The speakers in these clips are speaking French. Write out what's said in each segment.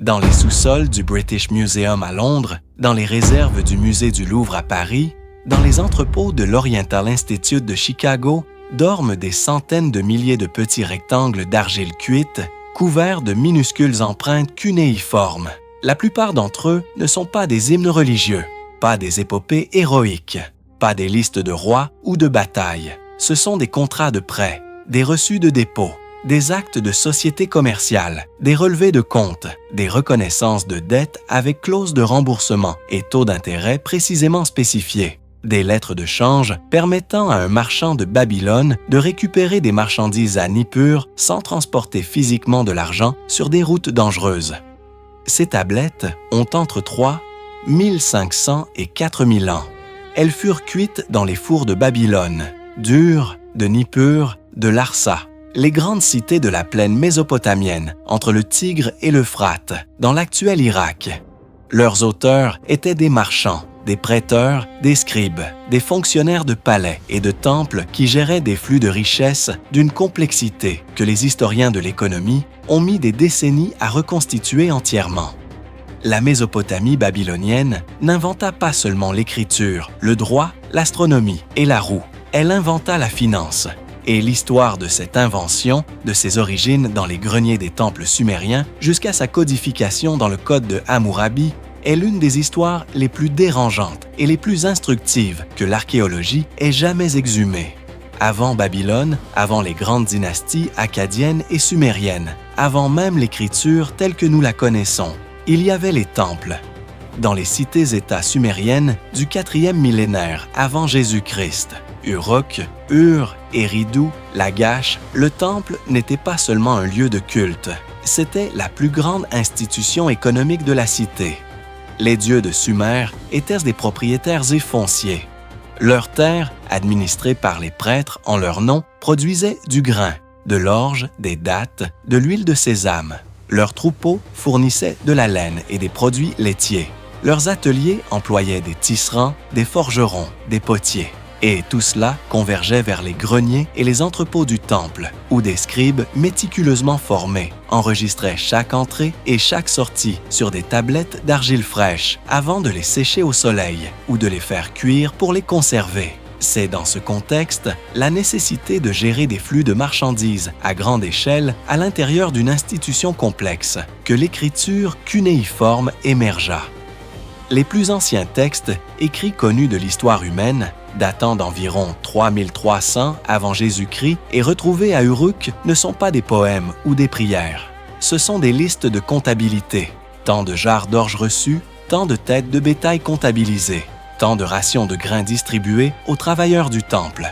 Dans les sous-sols du British Museum à Londres, dans les réserves du Musée du Louvre à Paris, dans les entrepôts de l'Oriental Institute de Chicago, dorment des centaines de milliers de petits rectangles d'argile cuite, couverts de minuscules empreintes cunéiformes. La plupart d'entre eux ne sont pas des hymnes religieux, pas des épopées héroïques, pas des listes de rois ou de batailles. Ce sont des contrats de prêt, des reçus de dépôt, des actes de société commerciale, des relevés de comptes, des reconnaissances de dettes avec clauses de remboursement et taux d'intérêt précisément spécifiés, des lettres de change permettant à un marchand de Babylone de récupérer des marchandises à Nippur sans transporter physiquement de l'argent sur des routes dangereuses. Ces tablettes ont entre 1500 et 4000 ans. Elles furent cuites dans les fours de Babylone, d'Ur, de Nippur, de Larsa, les grandes cités de la plaine mésopotamienne, entre le Tigre et l'Euphrate, dans l'actuel Irak. Leurs auteurs étaient des marchands, des prêteurs, des scribes, des fonctionnaires de palais et de temples qui géraient des flux de richesses d'une complexité que les historiens de l'économie ont mis des décennies à reconstituer entièrement. La Mésopotamie babylonienne n'inventa pas seulement l'écriture, le droit, l'astronomie et la roue. Elle inventa la finance. Et l'histoire de cette invention, de ses origines dans les greniers des temples sumériens jusqu'à sa codification dans le code de Hammurabi, est l'une des histoires les plus dérangeantes et les plus instructives que l'archéologie ait jamais exhumées. Avant Babylone, avant les grandes dynasties akkadiennes et sumériennes, avant même l'écriture telle que nous la connaissons, il y avait les temples. Dans les cités-États sumériennes du 4e millénaire avant Jésus-Christ, Uruk, Ur, Eridu, Lagash, le temple n'était pas seulement un lieu de culte, c'était la plus grande institution économique de la cité. Les dieux de Sumer étaient des propriétaires et fonciers. Leurs terres, administrées par les prêtres en leur nom, produisaient du grain, de l'orge, des dattes, de l'huile de sésame. Leurs troupeaux fournissaient de la laine et des produits laitiers. Leurs ateliers employaient des tisserands, des forgerons, des potiers. Et tout cela convergeait vers les greniers et les entrepôts du temple, où des scribes méticuleusement formés enregistraient chaque entrée et chaque sortie sur des tablettes d'argile fraîche avant de les sécher au soleil ou de les faire cuire pour les conserver. C'est dans ce contexte la nécessité de gérer des flux de marchandises à grande échelle à l'intérieur d'une institution complexe que l'écriture cunéiforme émergea. Les plus anciens textes écrits connus de l'histoire humaine, datant d'environ 3300 avant Jésus-Christ et retrouvés à Uruk, ne sont pas des poèmes ou des prières. Ce sont des listes de comptabilité, tant de jarres d'orge reçues, tant de têtes de bétail comptabilisées, tant de rations de grains distribuées aux travailleurs du temple.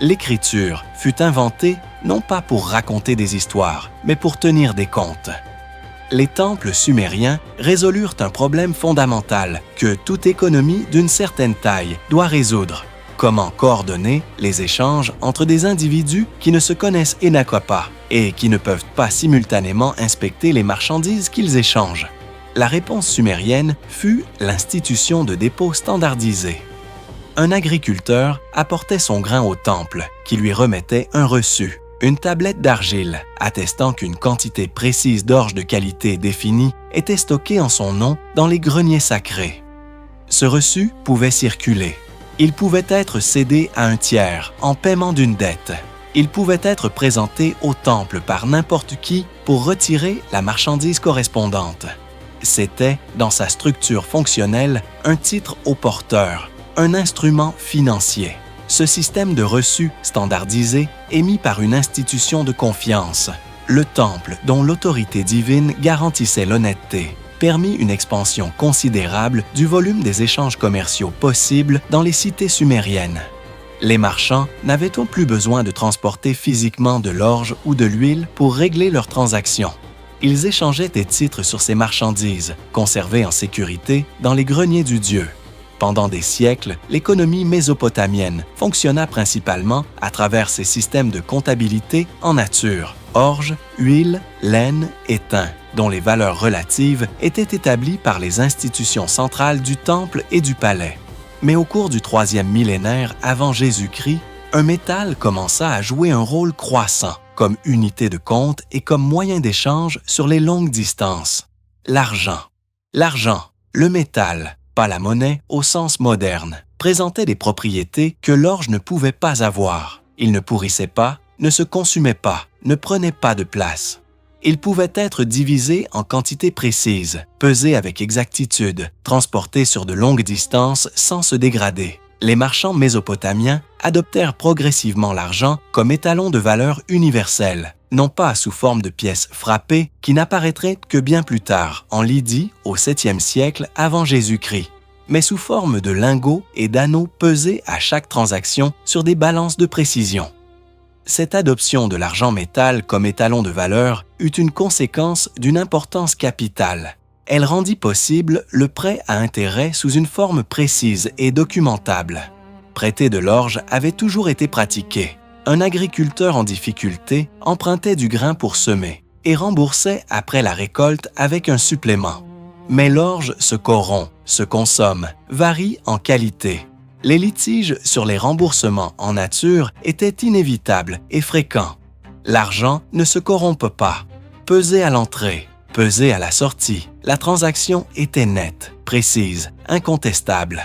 L'écriture fut inventée non pas pour raconter des histoires, mais pour tenir des comptes. Les temples sumériens résolurent un problème fondamental que toute économie d'une certaine taille doit résoudre. Comment coordonner les échanges entre des individus qui ne se connaissent pas et qui ne peuvent pas simultanément inspecter les marchandises qu'ils échangent? La réponse sumérienne fut l'institution de dépôts standardisés. Un agriculteur apportait son grain au temple, qui lui remettait un reçu. Une tablette d'argile attestant qu'une quantité précise d'orge de qualité définie était stockée en son nom dans les greniers sacrés. Ce reçu pouvait circuler. Il pouvait être cédé à un tiers en paiement d'une dette. Il pouvait être présenté au temple par n'importe qui pour retirer la marchandise correspondante. C'était, dans sa structure fonctionnelle, un titre au porteur, un instrument financier. Ce système de reçus standardisé émis par une institution de confiance, le temple dont l'autorité divine garantissait l'honnêteté, permit une expansion considérable du volume des échanges commerciaux possibles dans les cités sumériennes. Les marchands n'avaient plus besoin de transporter physiquement de l'orge ou de l'huile pour régler leurs transactions. Ils échangeaient des titres sur ces marchandises, conservées en sécurité dans les greniers du Dieu. Pendant des siècles, l'économie mésopotamienne fonctionna principalement à travers ces systèmes de comptabilité en nature, orge, huile, laine et thym, dont les valeurs relatives étaient établies par les institutions centrales du temple et du palais. Mais au cours du 3e millénaire avant Jésus-Christ, un métal commença à jouer un rôle croissant comme unité de compte et comme moyen d'échange sur les longues distances. L'argent. L'argent, le métal, pas la monnaie au sens moderne, présentait des propriétés que l'orge ne pouvait pas avoir. Il ne pourrissait pas, ne se consumait pas, ne prenait pas de place. Il pouvait être divisé en quantités précises, pesé avec exactitude, transporté sur de longues distances sans se dégrader. Les marchands mésopotamiens adoptèrent progressivement l'argent comme étalon de valeur universelle, non pas sous forme de pièces frappées qui n'apparaîtraient que bien plus tard, en Lydie, au 7e siècle avant Jésus-Christ, mais sous forme de lingots et d'anneaux pesés à chaque transaction sur des balances de précision. Cette adoption de l'argent métal comme étalon de valeur eut une conséquence d'une importance capitale. Elle rendit possible le prêt à intérêt sous une forme précise et documentable. Prêter de l'orge avait toujours été pratiqué. Un agriculteur en difficulté empruntait du grain pour semer et remboursait après la récolte avec un supplément. Mais l'orge se corrompt, se consomme, varie en qualité. Les litiges sur les remboursements en nature étaient inévitables et fréquents. L'argent ne se corrompt pas. Pesé à l'entrée, pesé à la sortie, la transaction était nette, précise, incontestable.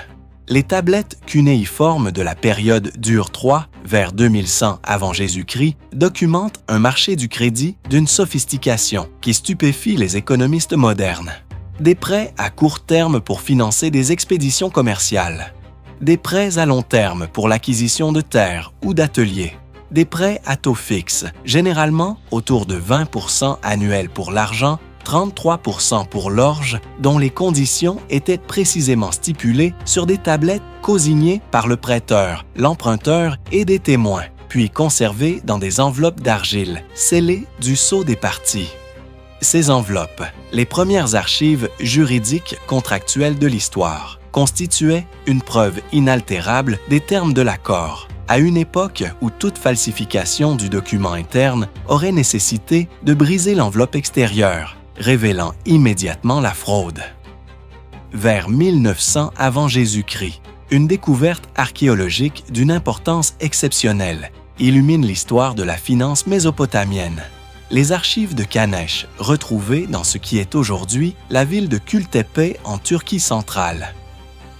Les tablettes cunéiformes de la période d'Ur III, vers 2100 avant Jésus-Christ, documentent un marché du crédit d'une sophistication qui stupéfie les économistes modernes. Des prêts à court terme pour financer des expéditions commerciales. Des prêts à long terme pour l'acquisition de terres ou d'ateliers. Des prêts à taux fixe, généralement autour de 20% annuels pour l'argent, 33% pour l'orge, dont les conditions étaient précisément stipulées sur des tablettes cosignées par le prêteur, l'emprunteur et des témoins, puis conservées dans des enveloppes d'argile, scellées du sceau des parties. Ces enveloppes, les premières archives juridiques contractuelles de l'histoire, constituaient une preuve inaltérable des termes de l'accord, à une époque où toute falsification du document interne aurait nécessité de briser l'enveloppe extérieure, révélant immédiatement la fraude. Vers 1900 avant Jésus-Christ, une découverte archéologique d'une importance exceptionnelle illumine l'histoire de la finance mésopotamienne. Les archives de Kanesh, retrouvées dans ce qui est aujourd'hui la ville de Kültepe en Turquie centrale.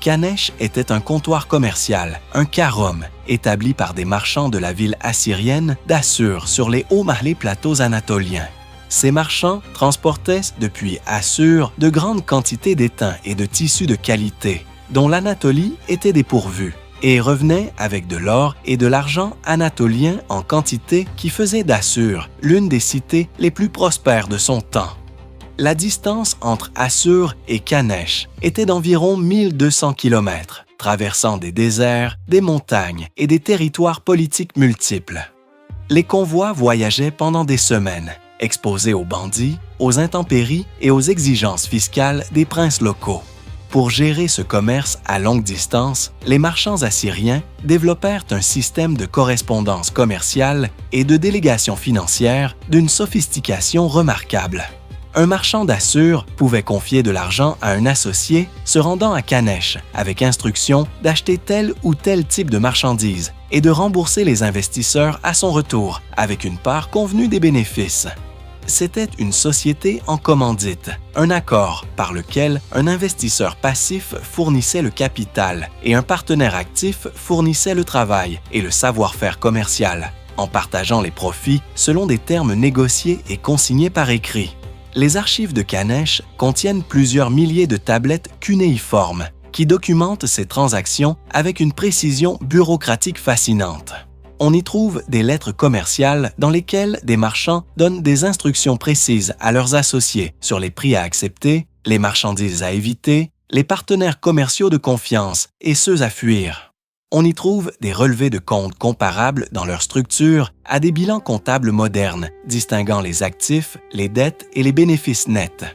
Kanesh était un comptoir commercial, un carum, établi par des marchands de la ville assyrienne d'Assur sur les hauts plateaux anatoliens. Ces marchands transportaient depuis Assur de grandes quantités d'étain et de tissus de qualité, dont l'Anatolie était dépourvue, et revenaient avec de l'or et de l'argent anatolien en quantité qui faisait d'Assur l'une des cités les plus prospères de son temps. La distance entre Assur et Kanesh était d'environ 1200 km, traversant des déserts, des montagnes et des territoires politiques multiples. Les convois voyageaient pendant des semaines, exposés aux bandits, aux intempéries et aux exigences fiscales des princes locaux. Pour gérer ce commerce à longue distance, les marchands assyriens développèrent un système de correspondance commerciale et de délégation financière d'une sophistication remarquable. Un marchand d'Assur pouvait confier de l'argent à un associé se rendant à Kanesh avec instruction d'acheter tel ou tel type de marchandises et de rembourser les investisseurs à son retour avec une part convenue des bénéfices. C'était une société en commandite, un accord par lequel un investisseur passif fournissait le capital et un partenaire actif fournissait le travail et le savoir-faire commercial, en partageant les profits selon des termes négociés et consignés par écrit. Les archives de Kanesh contiennent plusieurs milliers de tablettes cunéiformes qui documentent ces transactions avec une précision bureaucratique fascinante. On y trouve des lettres commerciales dans lesquelles des marchands donnent des instructions précises à leurs associés sur les prix à accepter, les marchandises à éviter, les partenaires commerciaux de confiance et ceux à fuir. On y trouve des relevés de comptes comparables dans leur structure à des bilans comptables modernes, distinguant les actifs, les dettes et les bénéfices nets.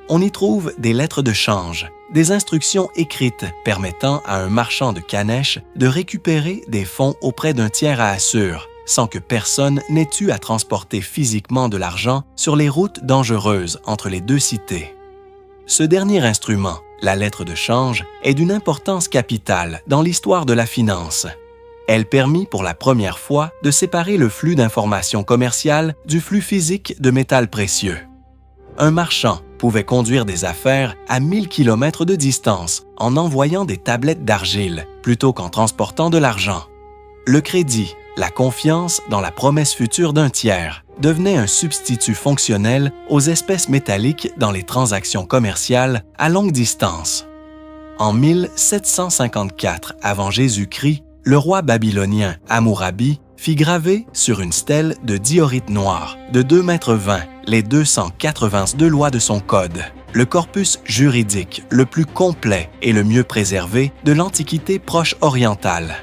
On y trouve des lettres de change, des instructions écrites permettant à un marchand de Kanesh de récupérer des fonds auprès d'un tiers à Assur, sans que personne n'ait eu à transporter physiquement de l'argent sur les routes dangereuses entre les deux cités. Ce dernier instrument, la lettre de change, est d'une importance capitale dans l'histoire de la finance. Elle permit pour la première fois de séparer le flux d'informations commerciales du flux physique de métal précieux. Un marchand pouvaient conduire des affaires à 1000 km de distance en envoyant des tablettes d'argile plutôt qu'en transportant de l'argent. Le crédit, la confiance dans la promesse future d'un tiers, devenait un substitut fonctionnel aux espèces métalliques dans les transactions commerciales à longue distance. En 1754 avant Jésus-Christ, le roi babylonien Hammurabi fit graver sur une stèle de diorite noire de 2,20 mètres les 282 lois de son code, le corpus juridique le plus complet et le mieux préservé de l'Antiquité proche orientale.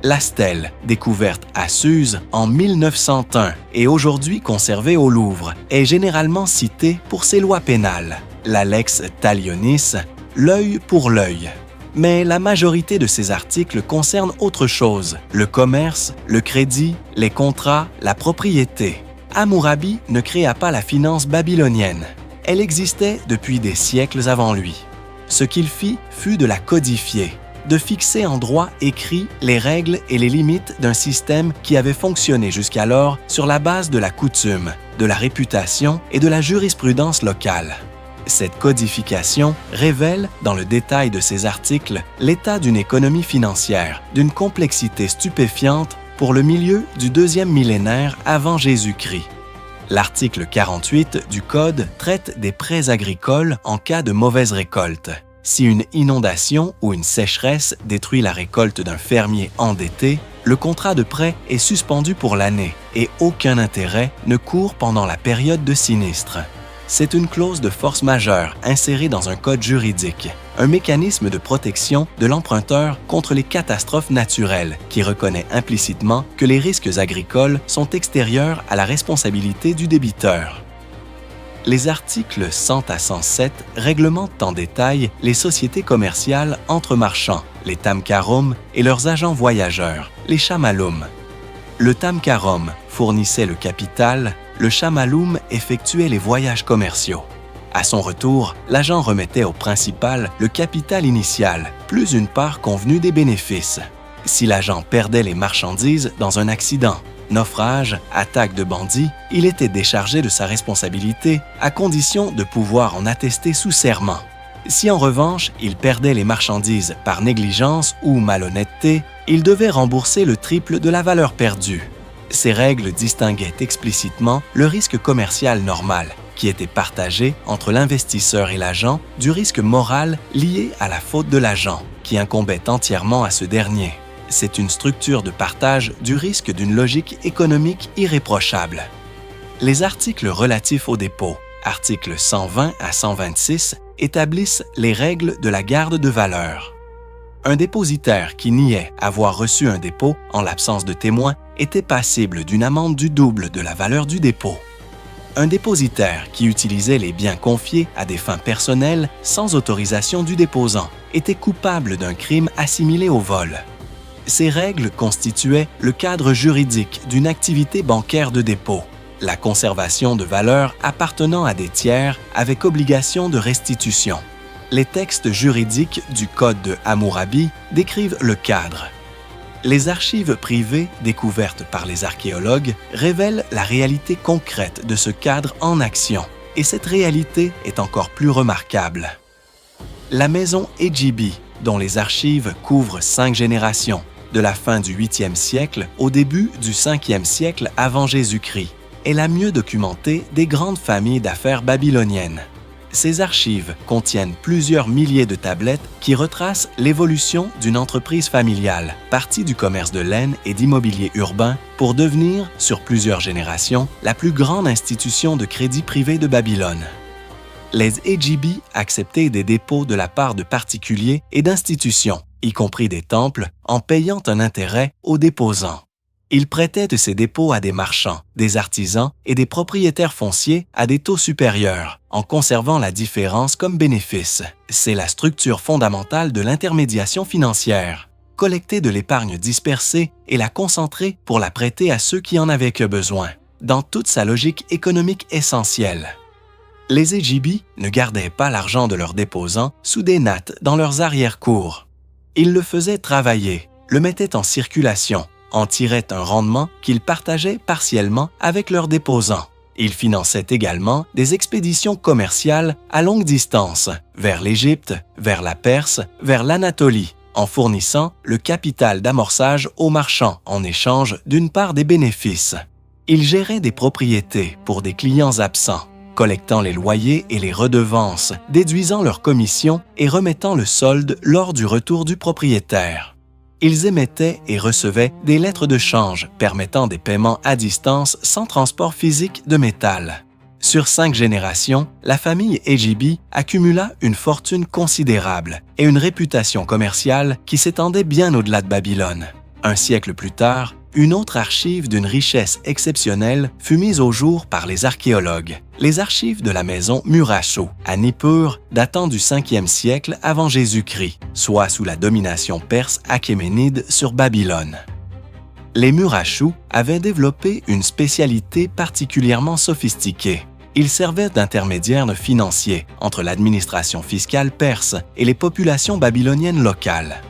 La stèle, découverte à Suse en 1901 et aujourd'hui conservée au Louvre, est généralement citée pour ses lois pénales, la lex talionis, l'œil pour l'œil. Mais la majorité de ces articles concernent autre chose, le commerce, le crédit, les contrats, la propriété. Hammurabi ne créa pas la finance babylonienne. Elle existait depuis des siècles avant lui. Ce qu'il fit fut de la codifier, de fixer en droit écrit les règles et les limites d'un système qui avait fonctionné jusqu'alors sur la base de la coutume, de la réputation et de la jurisprudence locale. Cette codification révèle, dans le détail de ces articles, l'état d'une économie financière, d'une complexité stupéfiante pour le milieu du deuxième millénaire avant Jésus-Christ. L'article 48 du Code traite des prêts agricoles en cas de mauvaise récolte. Si une inondation ou une sécheresse détruit la récolte d'un fermier endetté, le contrat de prêt est suspendu pour l'année et aucun intérêt ne court pendant la période de sinistre. C'est une clause de force majeure insérée dans un code juridique, un mécanisme de protection de l'emprunteur contre les catastrophes naturelles qui reconnaît implicitement que les risques agricoles sont extérieurs à la responsabilité du débiteur. Les articles 100 à 107 réglementent en détail les sociétés commerciales entre marchands, les tamkarum, et leurs agents voyageurs, les shamalum. Le tamkarum fournissait le capital, le shamalum effectuait les voyages commerciaux. À son retour, l'agent remettait au principal le capital initial, plus une part convenue des bénéfices. Si l'agent perdait les marchandises dans un accident, naufrage, attaque de bandits, il était déchargé de sa responsabilité à condition de pouvoir en attester sous serment. Si en revanche, il perdait les marchandises par négligence ou malhonnêteté, il devait rembourser le triple de la valeur perdue. Ces règles distinguaient explicitement le risque commercial normal, qui était partagé entre l'investisseur et l'agent, du risque moral lié à la faute de l'agent, qui incombait entièrement à ce dernier. C'est une structure de partage du risque d'une logique économique irréprochable. Les articles relatifs au dépôt, articles 120 à 126, établissent les règles de la garde de valeur. Un dépositaire qui niait avoir reçu un dépôt en l'absence de témoin était passible d'une amende du double de la valeur du dépôt. Un dépositaire qui utilisait les biens confiés à des fins personnelles sans autorisation du déposant était coupable d'un crime assimilé au vol. Ces règles constituaient le cadre juridique d'une activité bancaire de dépôt, la conservation de valeurs appartenant à des tiers avec obligation de restitution. Les textes juridiques du Code de Hammurabi décrivent le cadre. Les archives privées découvertes par les archéologues révèlent la réalité concrète de ce cadre en action, et cette réalité est encore plus remarquable. La maison Ejibi, dont les archives couvrent 5 générations, de la fin du 8e siècle au début du 5e siècle avant Jésus-Christ, est la mieux documentée des grandes familles d'affaires babyloniennes. Ces archives contiennent plusieurs milliers de tablettes qui retracent l'évolution d'une entreprise familiale, partie du commerce de laine et d'immobilier urbain, pour devenir, sur plusieurs générations, la plus grande institution de crédit privé de Babylone. Les Ejibi acceptaient des dépôts de la part de particuliers et d'institutions, y compris des temples, en payant un intérêt aux déposants. Ils prêtaient de ces dépôts à des marchands, des artisans et des propriétaires fonciers à des taux supérieurs, en conservant la différence comme bénéfice. C'est la structure fondamentale de l'intermédiation financière. Collecter de l'épargne dispersée et la concentrer pour la prêter à ceux qui en avaient que besoin, dans toute sa logique économique essentielle. Les Ejibi ne gardaient pas l'argent de leurs déposants sous des nattes dans leurs arrière-cours. Ils le faisaient travailler, le mettaient en circulation, en tiraient un rendement qu'ils partageaient partiellement avec leurs déposants. Il finançait également des expéditions commerciales à longue distance vers l'Égypte, vers la Perse, vers l'Anatolie, en fournissant le capital d'amorçage aux marchands en échange d'une part des bénéfices. Il gérait des propriétés pour des clients absents, collectant les loyers et les redevances, déduisant leurs commissions et remettant le solde lors du retour du propriétaire. Ils émettaient et recevaient des lettres de change permettant des paiements à distance sans transport physique de métal. Sur 5 générations, la famille Ejibi accumula une fortune considérable et une réputation commerciale qui s'étendait bien au-delà de Babylone. Un siècle plus tard, une autre archive d'une richesse exceptionnelle fut mise au jour par les archéologues, les archives de la maison Murashot, à Nippur, datant du 5e siècle avant Jésus-Christ, soit sous la domination perse achéménide sur Babylone. Les Murashot avaient développé une spécialité particulièrement sophistiquée. Ils servaient d'intermédiaires financiers entre l'administration fiscale perse et les populations babyloniennes locales.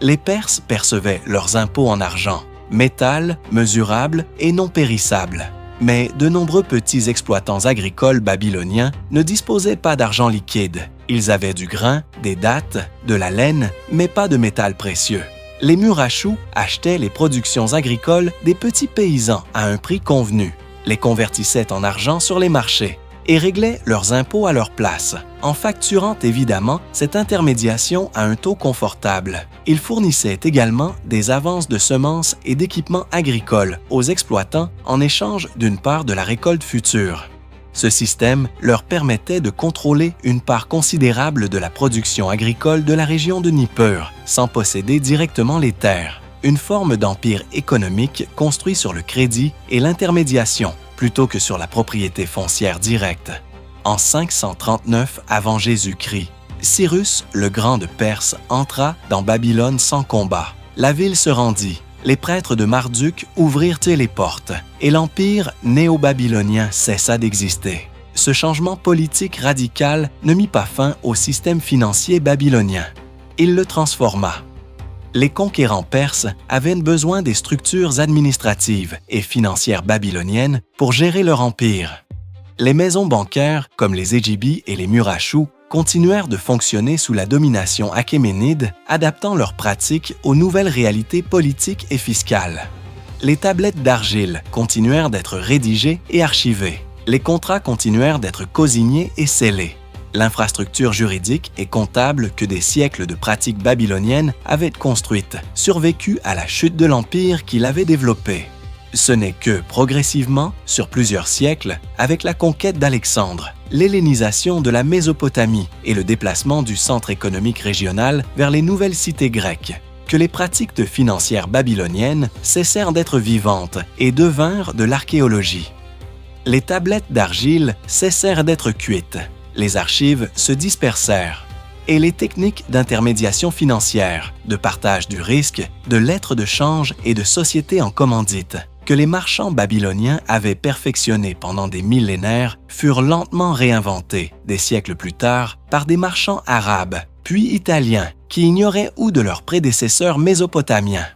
Les Perses percevaient leurs impôts en argent, métal, mesurable et non périssable. Mais de nombreux petits exploitants agricoles babyloniens ne disposaient pas d'argent liquide. Ils avaient du grain, des dattes, de la laine, mais pas de métal précieux. Les Murashot achetaient les productions agricoles des petits paysans à un prix convenu, les convertissaient en argent sur les marchés et réglaient leurs impôts à leur place, en facturant évidemment cette intermédiation à un taux confortable. Ils fournissaient également des avances de semences et d'équipements agricoles aux exploitants en échange d'une part de la récolte future. Ce système leur permettait de contrôler une part considérable de la production agricole de la région de Nippur, sans posséder directement les terres. Une forme d'empire économique construit sur le crédit et l'intermédiation, plutôt que sur la propriété foncière directe. En 539 avant Jésus-Christ, Cyrus, le grand de Perse, entra dans Babylone sans combat. La ville se rendit, les prêtres de Marduk ouvrirent les portes, et l'empire néo-babylonien cessa d'exister. Ce changement politique radical ne mit pas fin au système financier babylonien. Il le transforma. Les conquérants perses avaient besoin des structures administratives et financières babyloniennes pour gérer leur empire. Les maisons bancaires, comme les Ejibi et les Murashot, continuèrent de fonctionner sous la domination achéménide, adaptant leurs pratiques aux nouvelles réalités politiques et fiscales. Les tablettes d'argile continuèrent d'être rédigées et archivées. Les contrats continuèrent d'être cosignés et scellés. L'infrastructure juridique et comptable que des siècles de pratiques babyloniennes avaient construite survécut à la chute de l'empire qu'il avait développé. Ce n'est que progressivement, sur plusieurs siècles, avec la conquête d'Alexandre, l'hellénisation de la Mésopotamie et le déplacement du centre économique régional vers les nouvelles cités grecques, que les pratiques financières babyloniennes cessèrent d'être vivantes et devinrent de l'archéologie. Les tablettes d'argile cessèrent d'être cuites. Les archives se dispersèrent et les techniques d'intermédiation financière, de partage du risque, de lettres de change et de sociétés en commandite que les marchands babyloniens avaient perfectionnées pendant des millénaires furent lentement réinventées des siècles plus tard par des marchands arabes, puis italiens, qui ignoraient où de leurs prédécesseurs mésopotamiens.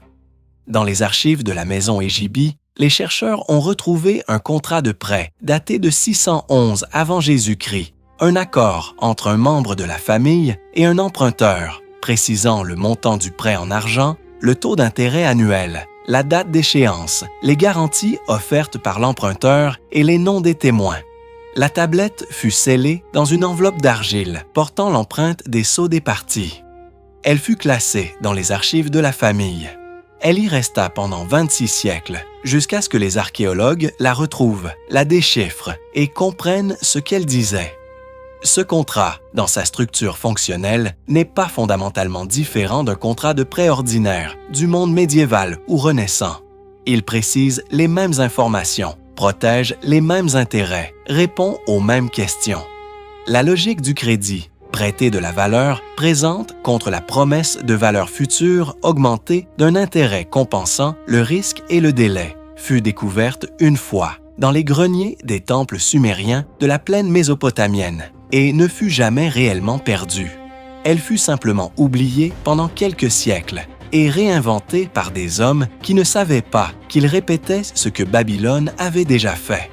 Dans les archives de la maison Ejibi, les chercheurs ont retrouvé un contrat de prêt daté de 611 avant Jésus-Christ, un accord entre un membre de la famille et un emprunteur, précisant le montant du prêt en argent, le taux d'intérêt annuel, la date d'échéance, les garanties offertes par l'emprunteur et les noms des témoins. La tablette fut scellée dans une enveloppe d'argile portant l'empreinte des sceaux des parties. Elle fut classée dans les archives de la famille. Elle y resta pendant 26 siècles, jusqu'à ce que les archéologues la retrouvent, la déchiffrent et comprennent ce qu'elle disait. Ce contrat, dans sa structure fonctionnelle, n'est pas fondamentalement différent d'un contrat de prêt ordinaire du monde médiéval ou renaissant. Il précise les mêmes informations, protège les mêmes intérêts, répond aux mêmes questions. La logique du crédit, prêter de la valeur, présente contre la promesse de valeur future augmentée d'un intérêt compensant le risque et le délai, fut découverte une fois dans les greniers des temples sumériens de la plaine mésopotamienne et ne fut jamais réellement perdue. Elle fut simplement oubliée pendant quelques siècles et réinventée par des hommes qui ne savaient pas qu'ils répétaient ce que Babylone avait déjà fait.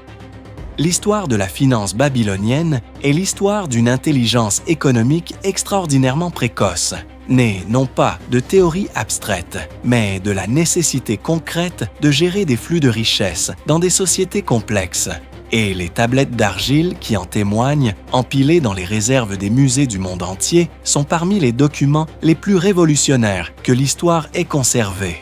L'histoire de la finance babylonienne est l'histoire d'une intelligence économique extraordinairement précoce, née non pas de théories abstraites, mais de la nécessité concrète de gérer des flux de richesses dans des sociétés complexes. Et les tablettes d'argile qui en témoignent, empilées dans les réserves des musées du monde entier, sont parmi les documents les plus révolutionnaires que l'histoire ait conservés.